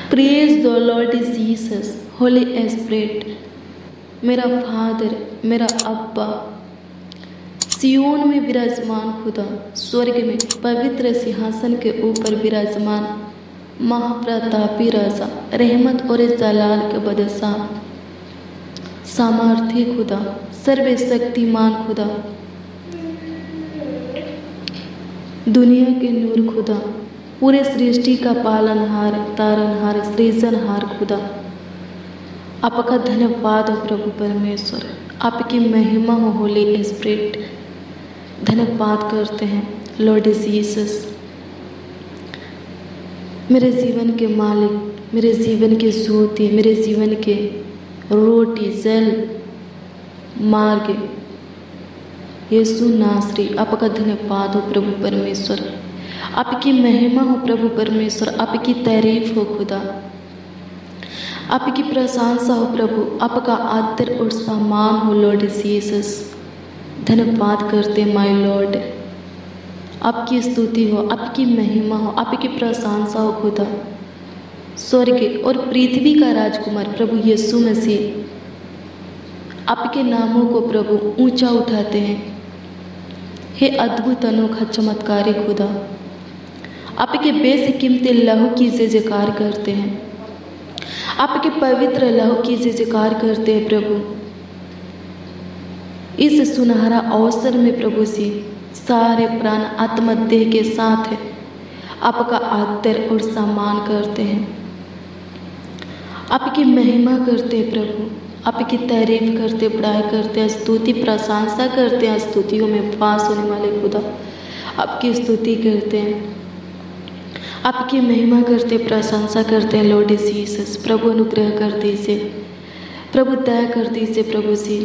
Praise the Lord Jesus, Holy Spirit, मेरा father, मेरा अब्बा, सियोन में विराजमान खुदा, स्वर्ग में पवित्र सिंहासन के ऊपर विराजमान महाप्रतापी राजा, रहमत और जलाल के बादशाह, सामर्थी खुदा, सर्वशक्तिमान खुदा, दुनिया के नूर खुदा, पूरे सृष्टि का पालनहार, तारनहार, सृजनहार खुदा, आपका धन्यवाद हो प्रभु परमेश्वर, आपकी महिमा हो होली स्पिरिट। धन्यवाद करते हैं लॉर्ड जीसस, मेरे जीवन के मालिक, मेरे जीवन के ज्योति, मेरे जीवन के रोटी, जल, मार्ग, यीशु नासरी, आपका धन्यवाद हो प्रभु परमेश्वर, आपकी महिमा हो प्रभु परमेश्वर, आपकी तारीफ हो खुदा, आपकी प्रशंसा हो प्रभु, आपका आदर और सम्मान हो लॉर्ड जीसस। धन्यवाद करते माय लॉर्ड, आपकी स्तुति हो, आपकी महिमा हो, आपकी प्रशंसा हो खुदा। स्वर्ग और पृथ्वी का राजकुमार प्रभु यीशु मसीह, आपके नामों को प्रभु ऊंचा उठाते हैं। हे अद्भुत अनोखा चमत्कारी खुदा, आपके बेशकीमती लहू की जयकार करते हैं, आपके पवित्र लहू की जयकार करते हैं प्रभु। इस सुनहरा अवसर में प्रभु से सारे प्राण आत्मा देह के साथ आपका आदर और सम्मान करते हैं, आपकी महिमा करते हैं प्रभु, आपकी तारीफ करते, बड़ाई करते, स्तुति प्रशंसा करते हैं। स्तुतियों में वास होने वाले खुदा, आपकी स्तुति करते हैं, आपकी महिमा करते, प्रशंसा करते हैं लॉर्ड जीसस। प्रभु अनुग्रह कर दीजिए, प्रभु दया कर दीजिए प्रभु जी।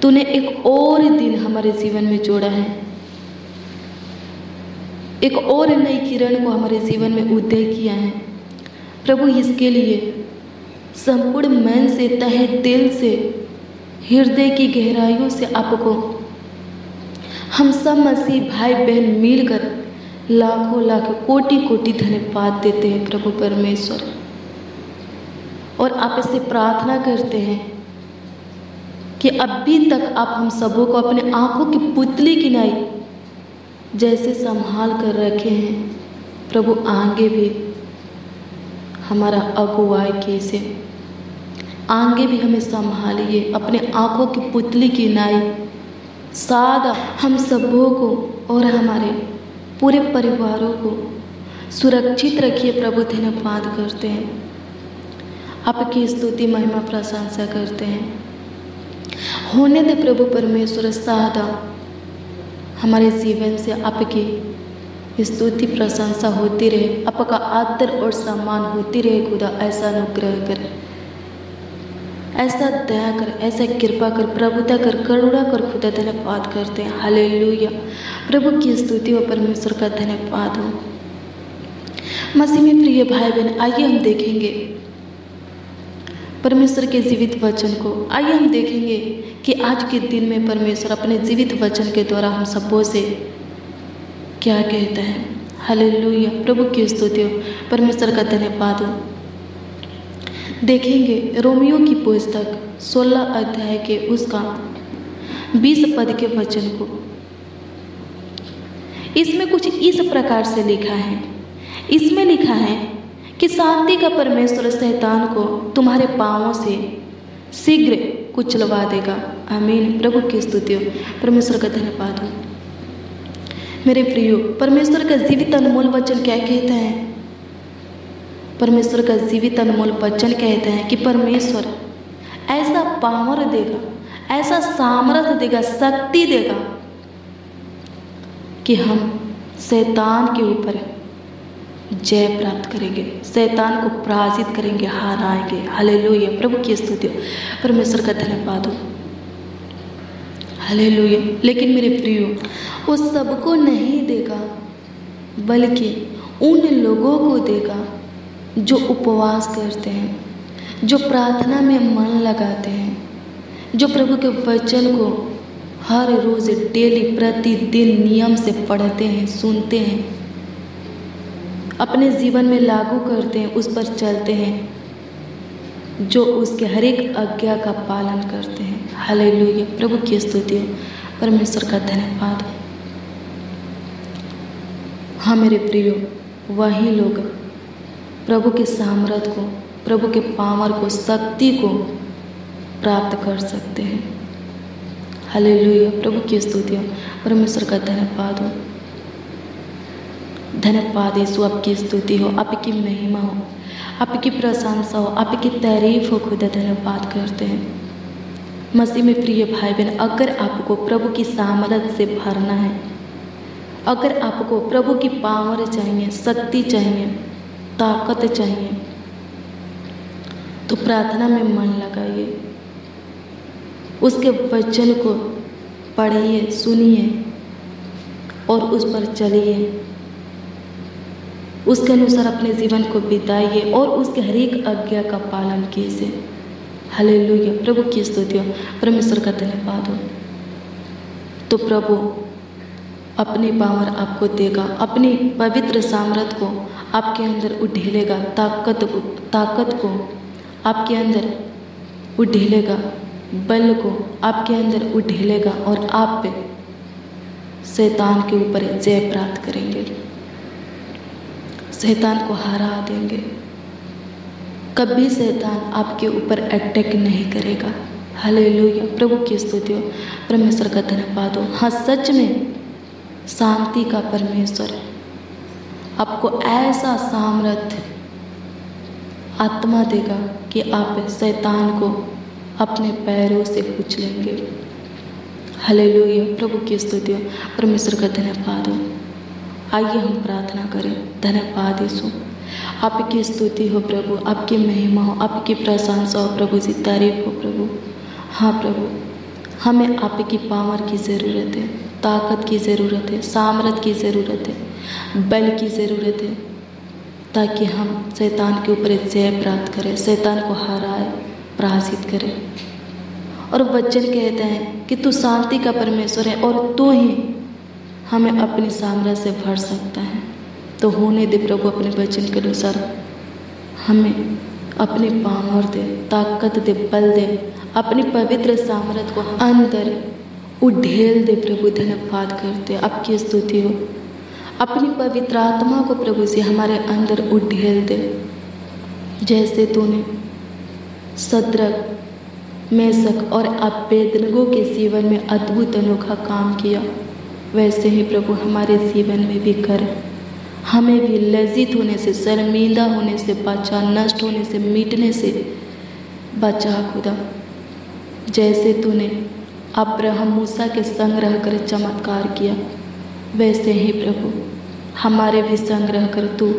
तूने एक और दिन हमारे जीवन में जोड़ा है, एक और नई किरण को हमारे जीवन में उदय किया है प्रभु। इसके लिए संपूर्ण मन से, तहे दिल से, हृदय की गहराइयों से आपको हम सब मसीह भाई बहन मिलकर लाखों लाख कोटि कोटि धन्यवाद देते हैं प्रभु परमेश्वर। और आप इससे प्रार्थना करते हैं कि अभी तक आप हम सबों को अपने आंखों की पुतली की नाई जैसे संभाल कर रखे हैं प्रभु, आगे भी हमारा अगुवाई कीजिए, आगे भी हमें संभालिए अपने आंखों की पुतली की नाई। सादा हम सबों को और हमारे पूरे परिवारों को सुरक्षित रखिए प्रभु। धन्यवाद करते हैं, आपकी स्तुति महिमा प्रशंसा करते हैं। होने दे प्रभु परमेश्वर, सादा हमारे जीवन से आपकी स्तुति प्रशंसा होती रहे, आपका आदर और सम्मान होती रहे खुदा। ऐसा अनुग्रह कर, ऐसा दया कर, ऐसा कृपा कर, प्रभुता कर, करुणा कर खुदा। धन्यवाद करते हैं, हालेलुया। प्रभु की स्तुति हो, परमेश्वर का धन्यवाद हो। मसीह में प्रिय भाई बहन, आइए हम देखेंगे परमेश्वर के जीवित वचन को। आइए हम देखेंगे कि आज के दिन में परमेश्वर अपने जीवित वचन के द्वारा हम सबों से क्या कहता है। हालेलुया, प्रभु की स्तुति हो, परमेश्वर का धन्यवाद हो। देखेंगे रोमियो की पुस्तक 16 अध्याय के उसका 20 पद के वचन को। इसमें कुछ इस प्रकार से लिखा है, इसमें लिखा है कि शांति का परमेश्वर शैतान को तुम्हारे पांवों से शीघ्र कुचलवा देगा। आमीन, प्रभु की स्तुति हो, परमेश्वर का धन्यवाद हो। मेरे प्रियो, परमेश्वर का जीवित अनमोल वचन क्या कहता है? परमेश्वर का जीवित अनमोल वचन कहता है कि परमेश्वर ऐसा पावर देगा, ऐसा सामर्थ्य देगा, शक्ति देगा कि हम शैतान के ऊपर जय प्राप्त करेंगे, शैतान को पराजित करेंगे, हराएंगे। हालेलुया, प्रभु की स्तुति हो, परमेश्वर का धन्यवाद हो। हालेलुया। लेकिन मेरे प्रियो, वो सबको नहीं देगा, बल्कि उन लोगों को देगा जो उपवास करते हैं, जो प्रार्थना में मन लगाते हैं, जो प्रभु के वचन को हर रोज डेली प्रतिदिन नियम से पढ़ते हैं, सुनते हैं। अपने जीवन में लागू करते हैं, उस पर चलते हैं, जो उसके हर एक आज्ञा का पालन करते हैं। हालेलुया, प्रभु की स्तुति हो, परमेश्वर का धन्यवाद हो। हाँ मेरे प्रियो, वही लोग प्रभु के सामर्थ्य को, प्रभु के पावर को, शक्ति को प्राप्त कर सकते हैं। हालेलुया, प्रभु की स्तुति हो, परमेश्वर का धन्यवाद हो। धन्यवाद यीशु, आपकी स्तुति हो, आपकी महिमा हो, आपकी प्रशंसा हो, आपकी तारीफ हो। खुदा धन्यवाद करते हैं। मसीह में प्रिय भाई बहन, अगर आपको प्रभु की सामर्थ से भरना है, अगर आपको प्रभु की पावर चाहिए, शक्ति चाहिए, ताकत चाहिए, तो प्रार्थना में मन लगाइए, उसके वचन को पढ़िए, सुनिए और उस पर चलिए, उसके अनुसार अपने जीवन को बिताइए और उसके हर एक आज्ञा का पालन कीजिए। हालेलुया, प्रभु की स्तुति हो, परमेश्वर का धन्यवाद हो। तो प्रभु अपनी पावर आपको देगा, अपनी पवित्र सामर्थ को आपके अंदर उढेलेगा, ताकत को आपके अंदर उढेलेगा, बल को आपके अंदर उढेलेगा और आप पे शैतान के ऊपर जय प्राप्त करेंगे, शैतान को हरा देंगे। कभी शैतान आपके ऊपर अटैक नहीं करेगा। हालेलुया, प्रभु की स्तुति हो, परमेश्वर का धन्यवाद हो। हाँ, सच में शांति का परमेश्वर आपको ऐसा सामर्थ्य आत्मा देगा कि आप शैतान को अपने पैरों से कुचलेंगे। हालेलुया, प्रभु की स्तुति हो, परमेश्वर का धन्यवाद हो। आइए हम प्रार्थना करें। धन्यवाद यीशु, आपकी स्तुति हो प्रभु, आपकी महिमा हो, आपकी प्रशंसा हो प्रभु जी, तारीफ हो प्रभु। हाँ प्रभु, हमें आपकी पावर की ज़रूरत है, ताकत की ज़रूरत है, सामर्थ की ज़रूरत है, बल की ज़रूरत है, ताकि हम शैतान के ऊपर जय प्राप्त करें, शैतान को हराए, पराजित करें। और वचन कहते हैं कि तू शांति का परमेश्वर है और तू ही हमें अपनी सामर्थ्य से भर सकता है। तो होने दे प्रभु, अपने वचन के अनुसार हमें अपनी पावर दे, ताकत दे, बल दे, अपनी पवित्र सामर्थ्य को अंदर उढेल दे प्रभु। धन्यवाद करते, आपकी स्तुति हो। अपनी पवित्र आत्मा को प्रभु से हमारे अंदर उढेल दे, जैसे तूने सद्रक, मेशक और अबेदनगो के जीवन में अद्भुत अनोखा काम किया, वैसे ही प्रभु हमारे जीवन में भी कर। हमें भी लज्जित होने से, शर्मिंदा होने से बचा, नष्ट होने से, मिटने से बचा खुदा। जैसे तूने अब्राहम मूसा के संग रहकर चमत्कार किया, वैसे ही प्रभु हमारे भी संग रहकर तू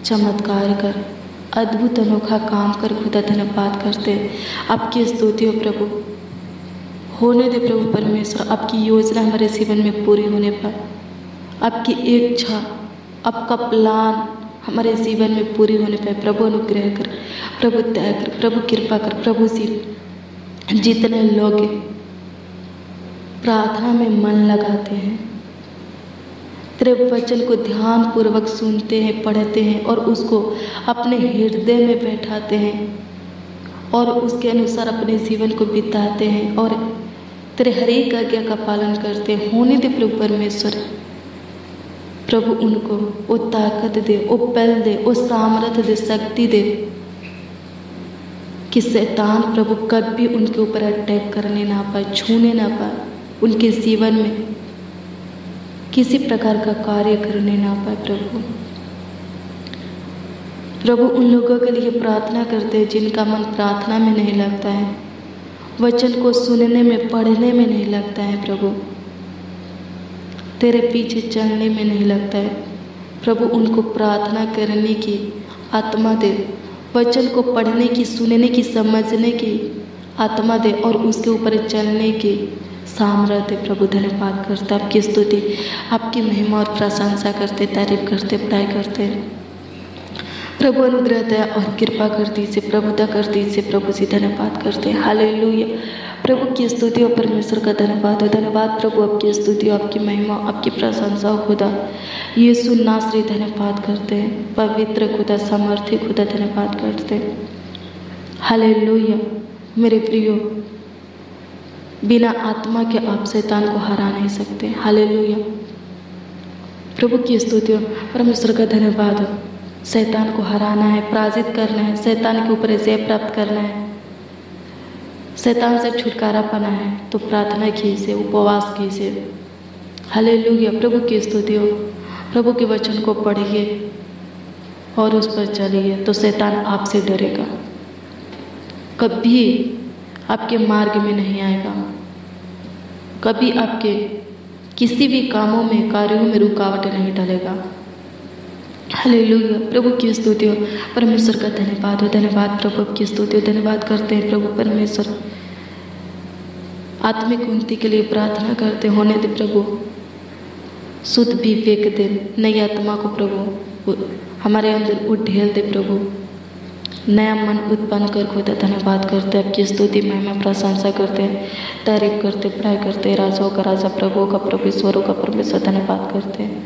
चमत्कार कर, अद्भुत अनोखा काम कर खुदा। धन्यवाद करते, आपकी स्तुति हो प्रभु। होने दे प्रभु परमेश्वर, आपकी योजना हमारे जीवन में पूरी होने पर, आपकी इच्छा, आपका प्लान हमारे जीवन में पूरी होने पर प्रभु अनुग्रह कर, प्रभु दया कर, प्रभु कृपा कर। प्रभु जी, जितने लोग प्रार्थना में मन लगाते हैं, तेरे वचन को ध्यान पूर्वक सुनते हैं, पढ़ते हैं और उसको अपने हृदय में बैठाते हैं और उसके अनुसार अपने जीवन को बिताते हैं और तेरे हर एक आज्ञा का पालन करते हैं, होने दे प्रभु परमेश्वर। प्रभु उनको वो ताकत दे, वो बल दे, वो सामर्थ्य दे, शक्ति दे कि शैतान प्रभु कभी उनके ऊपर अटैक करने ना पाए, छूने ना पाए, उनके जीवन में किसी प्रकार का कार्य करने ना पाए। प्रभु उन लोगों के लिए प्रार्थना करते हैं जिनका मन प्रार्थना में नहीं लगता है, वचन को सुनने में, पढ़ने में नहीं लगता है प्रभु, तेरे पीछे चलने में नहीं लगता है। प्रभु उनको प्रार्थना करने की आत्मा दे, वचन को पढ़ने की, सुनने की, समझने की आत्मा दे और उसके ऊपर चलने की सामर्थ्य। प्रभु धन्यवाद करते, आपकी स्तुति, आपकी महिमा और प्रशंसा करते, तारीफ करते, बड़ाई करते। प्रभु अनुग्रह दया और कृपा कर दीजिए, प्रभुता कर दीजिए प्रभु जी। धन्यवाद करते हैं, हालेलुया। प्रभु की स्तुति हो, परमेश्वर का धन्यवाद हो। धन्यवाद प्रभु, आपकी स्तुति हो, आपकी महिमा, आपकी प्रशंसा हो खुदा। यीशु नासरी धन्यवाद करते हैं, पवित्र खुदा, सामर्थ्य खुदा धन्यवाद करते हैं, हालेलुया। मेरे प्रियो, बिना आत्मा के आप शैतान को हरा नहीं सकते, हालेलुया। प्रभु की स्तुति हो, परमेश्वर का धन्यवाद हो। शैतान को हराना है, पराजित करना है, शैतान के ऊपर जय प्राप्त करना है, शैतान से छुटकारा पाना है, तो प्रार्थना कीजिए, उपवास कीजिए, हालेलुया। प्रभु की स्तुति हो। प्रभु के वचन को पढ़िए और उस पर चलिए, तो शैतान आपसे डरेगा, कभी आपके मार्ग में नहीं आएगा, कभी आपके किसी भी कामों में, कार्यों में रुकावट नहीं डालेगा, हालेलुया। प्रभु की स्तुति हो, परमेश्वर का धन्यवाद हो। धन्यवाद प्रभु की स्तुति हो, धन्यवाद करते हैं प्रभु परमेश्वर। आत्मिक उन्नति के लिए प्रार्थना करते होने दे प्रभु, शुद्ध विवेक दे, नई आत्मा को प्रभु हमारे अंदर उढेल दे प्रभु, नया मन उत्पन्न कर खुदा। धन्यवाद करते हैं, आपकी स्तुति महिमा प्रशंसा करते हैं, तारीफ करते, पढ़ाई करते हैं, राजाओं का राजा, प्रभु का प्रभु, ईश्वरों का परमेश्वर धन्यवाद करते हैं,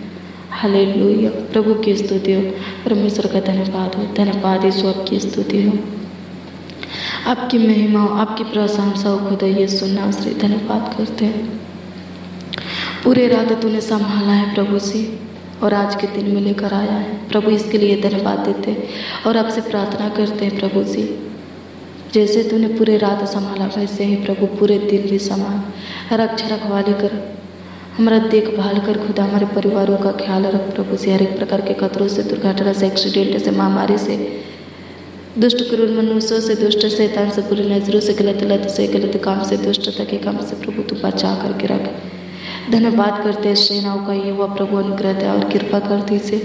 हालेलुया। प्रभु की स्तुति हो, परमेश्वर का धन्यवाद हो। धन्यवाद ईश्वर की स्तुति हो, आपकी महिमा हो, आपकी प्रशंसा हो खुदा। यीशु नासरी धन्यवाद करते हैं। पूरे रात तूने संभाला है प्रभु जी, और आज के दिन में लेकर आया है प्रभु, इसके लिए धन्यवाद देते हैं और आपसे प्रार्थना करते हैं प्रभु जी। जैसे तूने पूरे रात संभाला, वैसे ही प्रभु पूरे दिन भी संभाल, रक्षा रखवाली कर, हमारा देखभाल कर खुदा, हमारे परिवारों का ख्याल रख प्रभु जी। हर एक प्रकार के खतरों से, दुर्घटना से, एक्सीडेंट से, महामारी से, दुष्ट क्रूर मनुष्यों से, दुष्ट शैतान से, बुरी नजरों से, गलत लत से, गलत काम से, दुष्टता के काम से प्रभु तू बचा करके रख। धन्यवाद करते हैं सेनाओं का युवा प्रभु, अनुग्रह दया और कृपा कर दीजिए,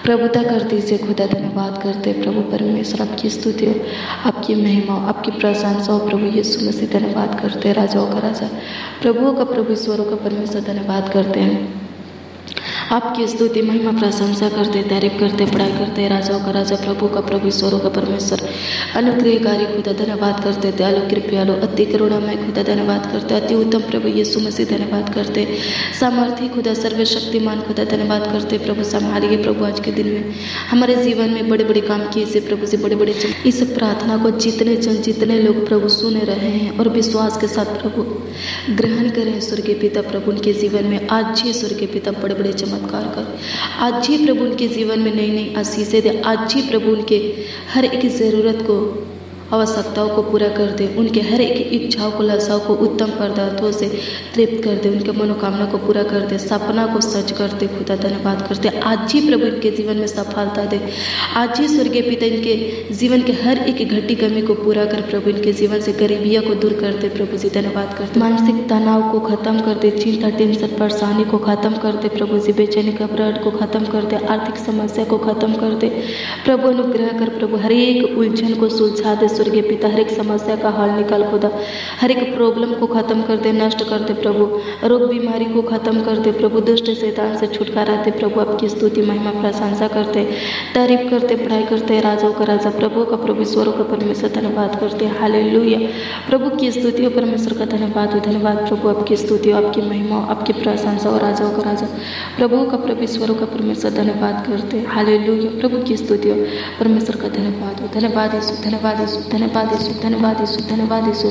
प्रभुता कर दीजिए खुदा। धन्यवाद करते हैं प्रभु परमेश्वर, आपकी स्तुति हो, आपकी महिमा हो, आपकी प्रशंसा हो प्रभु यीशु मसीह। धन्यवाद करते हैं राजाओं का राजा, प्रभुओं का प्रभु, ईश्वरों का परमेश्वर धन्यवाद करते हैं, आपकी स्तुति महिमा प्रशंसा करते, तारीफ करते, पढ़ाई करते, राजाओं का राजा, प्रभु का प्रभु, ईश्वरों का परमेश्वर, अनुग्रहकारी खुदा। धन्यवाद करते, दयालु कृपयालु, अति करुणामय खुदा। धन्यवाद करते, अति उत्तम प्रभु यीशु मसीह। धन्यवाद करते, सामर्थी खुदा, सर्वशक्तिमान खुदा। धन्यवाद करते प्रभु, संभालिए प्रभु आज के दिन में हमारे जीवन में बड़े बड़े काम कीजिए प्रभु जी, बड़े बड़े। इस प्रार्थना को जितने लोग प्रभु सुन रहे हैं और विश्वास के साथ प्रभु ग्रहण करें स्वर्गीय पिता प्रभु, उनके जीवन में आज ही स्वर्गीय पिता बड़े बड़े चमत्कार कर, आज ही प्रभु उनके जीवन में नई नई आशीषें दे, आज ही प्रभु उनके हर एक ज़रूरत को, आवश्यकताओं को पूरा कर दे, उनके हर एक इच्छाओं को, लालसाओं को उत्तम पदार्थों से तृप्त कर दे, उनके मनोकामना को पूरा कर दे, सपना को सच कर दे खुदा। धन्यवाद करते, आज ही प्रभु इनके जीवन में सफलता दे, आज ही स्वर्गीय पिता इनके जीवन के हर एक घटी कमी को पूरा कर प्रभु, इनके जीवन से गरीबियाँ को दूर कर दे प्रभु जी। धन्यवाद करते, मानसिक तनाव को खत्म कर दे, चिंता टेंशन परेशानी को खत्म कर दे प्रभु जी, बेचैनी घबराहट को खत्म कर दे, आर्थिक समस्या को खत्म कर दे प्रभु, अनुग्रह कर प्रभु, हर एक उलझन को सुलझा दे स्वर्गीय पिता, हर एक समस्या का हल निकाल खुदा, हर एक प्रॉब्लम को खत्म कर दे, नष्ट कर दे प्रभु, रोग बीमारी को खत्म कर दे प्रभु, दुष्ट शैतान से छुटकारा दे प्रभु। आपकी स्तुति महिमा प्रशंसा करते, तारीफ करते, पढ़ाई करते, राजाओं का राजा, प्रभु का प्रभु, ईश्वरों का परमेश्वर धन्यवाद करते, हालेलुया। प्रभु की स्तुति हो, परमेश्वर का धन्यवाद हो। धन्यवाद प्रभु, आपकी स्तुति हो, आपकी महिमा, आपकी प्रशंसा हो, राजाओं का राजा, प्रभु का प्रभु, ईश्वरों का परमेश्वर धन्यवाद करते, हालेलुया। प्रभु की स्तुति हो, परमेश्वर का धन्यवाद हो। धन्यवाद यीशु, धन्यवाद यीशु, धन्यवाद यीशु, धन्यवाद यीशु, धन्यवाद यीशु।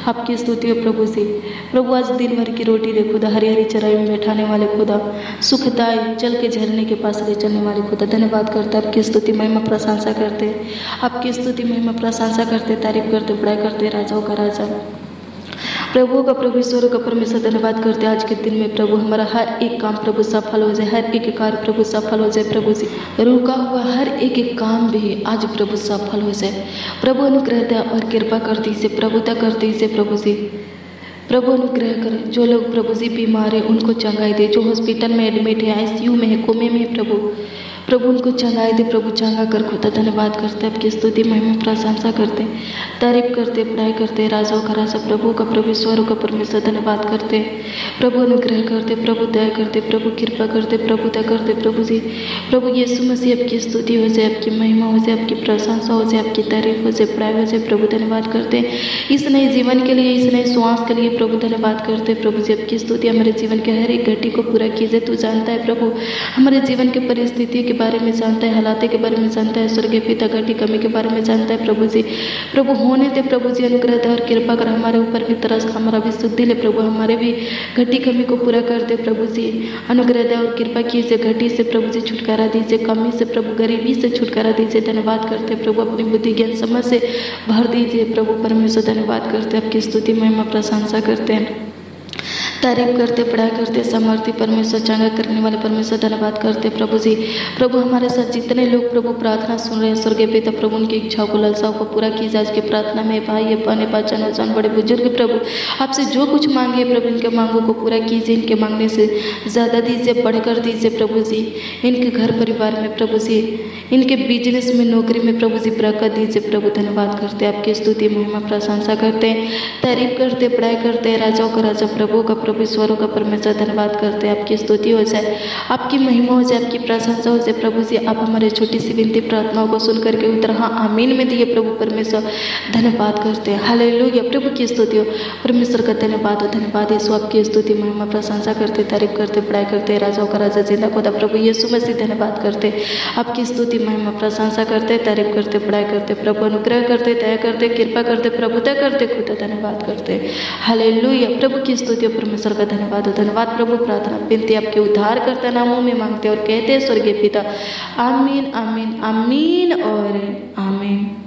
आपकी स्तुति हो प्रभु से। प्रभु आज दिन भर की रोटी दे खुदा, हरी हरी चराई में बैठाने वाले खुदा, सुखदाई चल के झरने के पास ले चलने वाले खुदा। धन्यवाद करते, आपकी स्तुति महिमा प्रशंसा करते, आपकी स्तुति महिमा प्रशंसा करते, तारीफ करते, बड़ाई करते, राजाओं का राजा, प्रभु का प्रभु, ईश्वरों का परमेश्वर धन्यवाद करते। आज के दिन में प्रभु हमारा हर एक काम प्रभु सफल हो जाए, हर एक कार्य प्रभु सफल हो जाए प्रभु जी, रुका हुआ हर एक काम भी आज प्रभु सफल हो जाए प्रभु। अनुग्रह दया और कृपा कर दीजिए, प्रभुता कर दीजिए प्रभु जी। प्रभु अनुग्रह करें। जो लोग प्रभु जी बीमार है उनको चंगाई दे, जो हॉस्पिटल में एडमिट है, आईसीयू में है, कोमे में है, प्रभु उनको चंगाई दे। प्रभु चंगा कर खुदा धन्यवाद करते, आपकी स्तुति महिमा प्रशंसा करते, तारीफ करते, पढ़ाई करते, राजाओं का राजा प्रभु का प्रभु ईश्वरों का परमेश्वर धन्यवाद करते। प्रभु अनुग्रह करते, प्रभु दया करते, प्रभु कृपा करते, प्रभु दया करते। प्रभु जी, प्रभु यीशु मसीह आपकी स्तुति हो जाए, आपकी महिमा हो जाए, आपकी प्रशंसा हो जाए, आपकी तारीफ हो जाए, पढ़ाई हो जाए। प्रभु धन्यवाद करते इस नए जीवन के लिए, इस नए श्वास के लिए। प्रभु धन्यवाद करते। प्रभु जी आपकी स्तुति हमारे जीवन के हर एक घटी को पूरा कीजिए। तू जानता है प्रभु, हमारे जीवन के परिस्थितियों के बारे में जानता है, हालात के बारे में जानता है, स्वर्गीय पिता घटी कमी के बारे में जानता है। प्रभु जी, प्रभु होने दे, प्रभु जी अनुग्रह दे और कृपा कर, हमारे ऊपर भी तरस, हमारा भी शुद्धि ले प्रभु, हमारे भी घटी कमी को पूरा कर दे। प्रभु जी अनुग्रह दे और कृपा कीजिए, घटी से प्रभु जी छुटकारा दीजिए, कमी से प्रभु गरीबी से छुटकारा दीजिए। धन्यवाद करते प्रभु, अपनी बुद्धि ज्ञान समझ से भर दीजिए। प्रभु परमेश्वर धन्यवाद करते, आपकी स्तुति महिमा प्रशंसा करते हैं, तारीफ करते, पढ़ाई करते। समर्थी परमेश्वर, चंगा करने वाले परमेश्वर धन्यवाद करते। प्रभु जी, प्रभु हमारे साथ जितने लोग प्रभु प्रार्थना सुन रहे हैं, स्वर्गीय पिता प्रभु उनकी इच्छाओं को, लालसाओं को पूरा कीजिए। आज की प्रार्थना में भाई बहने, बच्चन नौजवान, बड़े बुजुर्ग प्रभु आपसे जो कुछ मांगे प्रभु, इनके मांगों को पूरा कीजिए, इनके मांगने से ज़्यादा दीजिए, बढ़कर दीजिए। प्रभु जी इनके घर परिवार में, प्रभु जी इनके बिजनेस में, नौकरी में प्रभु जी बरकत दीजिए। प्रभु धन्यवाद करते, आपकी स्तुति महिमा प्रशंसा करते हैं, तारीफ करते, पढ़ाई करते। राजाओं का राजा प्रभु का प्रभु ईश्वरों का परमेश्वर धन्यवाद करते हैं, आपकी स्तुति हो जाए, आपकी महिमा हो जाए, आपकी प्रशंसा हो जाए। प्रभु जी आप हमारे छोटी सी विनती प्रार्थनाओं को सुन करके उत्तर हाँ आमीन में दिए। प्रभु परमेश्वर धन्यवाद करते हैं, हालेलुया। प्रभु की स्तुति हो, परमेश्वर का धन्यवाद हो, धन्यवाद यीशु, आपकी स्तुति महिमा प्रशंसा करते, तारीफ करते, पढ़ाई करते। राजाओं का राजा जिंदा खुदा प्रभु यीशु मसीह धन्यवाद करते, आपकी स्तुति महिमा प्रशंसा करते, तारीफ करते, पढ़ाई करते। प्रभु अनुग्रह करते, दया करते, कृपा करते, प्रभुता करते, खुदा धन्यवाद करते, हालेलुया। प्रभु की स्तुति परमेश्वर का धन्यवाद हो, धन्यवाद प्रभु। प्रार्थना विनती आपके उद्धार करता नामों में मांगते और कहते हैं स्वर्गीय पिता, आमीन आमीन आमीन और आमीन।